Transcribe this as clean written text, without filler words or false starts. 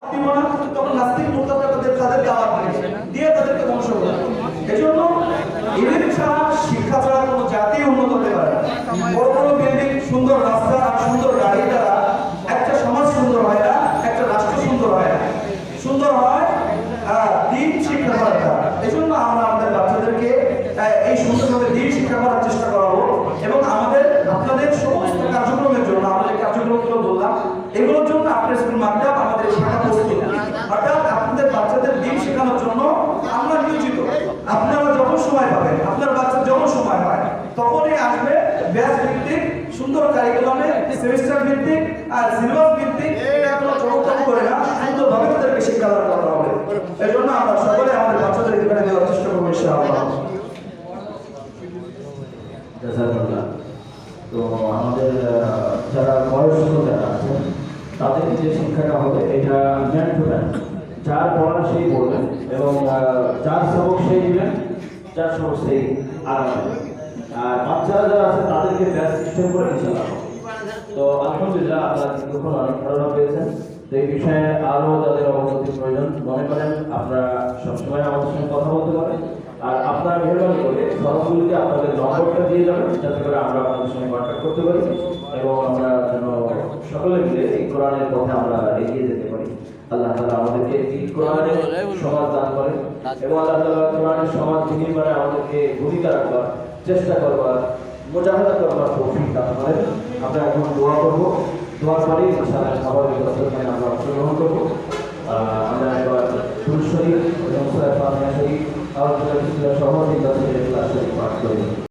তখন নাস্তিক মুরতাদরা তাদেরকে আবার দিয়ে তাদেরকে ধ্বংস করে। এজন্য ইলম ছাড়া, শিক্ষা ছাড়া কোনো জাতি উন্নত হতে পারে না। বড় বড় বিল্ডিং, সুন্দর রাস্তা আর সুন্দর গাড়ি দ্বারা একটা সমাজ সুন্দর হয় না, একটা রাষ্ট্র সুন্দর হয় না। সুন্দর হয় দিন শিক্ষা করার দ্বারা। এজন্য আমরা আমাদের বাচ্চাদেরকে এই সুন্দরভাবে দিন শিক্ষা করার চেষ্টা করাবো এবং আপনাদের সমস্ত কার্যক্রমের জন্য, আমাদের কার্যক্রমগুলো বললাম, এগুলোর জন্য আপনার স্কুল মাধ্যম আমাদের শাখা প্রস্তুত। অর্থাৎ আপনাদের বাচ্চাদের দিন শেখানোর জন্য আমরা নিয়োজিত। আপনারা যখন সময় পাবেন, আপনার বাচ্চা যখন সময় পায় তখনই আসবে। ব্যাচ ভিত্তিক, সুন্দর কারিকুলামে, সেমিস্টার ভিত্তিক আর সিলেবাস ভিত্তিক, এটা কোনো চমৎকার করে না, সুন্দরভাবে তাদেরকে শিক্ষাদান করা হবে। এই জন্য আমরা সকলে আমাদের বাচ্চাদের এখানে দেওয়ার চেষ্টা করবো ইনশাআল্লাহ। তো আমাদের যারা বয়স্ক যারা আছেন তাদের যে শিক্ষাটা হবে এটা ম্যান টু ম্যান, যার পড়া সেই বলবেন এবং যার সবক সেই দিবেন, যার সবক সেই আগাবেন। আর বাচ্চারা যারা আছে তাদেরকে ব্যাচ সিস্টেম করে ইনশাআল্লাহ। তো আলহামদুলিল্লাহ আপনারা কিছুক্ষণ অনেক ধারণা পেয়েছেন। তো এই বিষয়ে আরও যাদের অবগতির প্রয়োজন মনে করেন আপনারা সবসময় আমাদের সঙ্গে কথা বলতে পারেন। আর আপনারা মেহরবানি করে ফর্মগুলিতে আপনাদের নম্বরটা দিয়ে যাবেন, যাতে করে আমরা আপনাদের সঙ্গে কন্ট্যাক্ট করতে পারি এবং আমরা যেন সকলে মিলে এই কোরআনের পথে আমরা এগিয়ে যেতে পারি। আল্লাহ তাআলা আমাদেরকে এই কোরআনের সমাজ দান করেন এবং আল্লাহ তাআলা কোরআনের সমাজ নির্মাণে আমাদেরকে ভূমিকা রাখবার, চেষ্টা করবার, মুজাহাদা করবার তৌফিক দান করেন। আমরা এখন দোয়া করবো, দোয়া করি ইনশাআল্লাহ স্বাভাবিক অবস্থায় আমরা অংশগ্রহণ করবো। আমরা এবার দুরূদ শরীফ এবং সূরা ফাতিহা শরীফ সহ 3 পাঠ করি।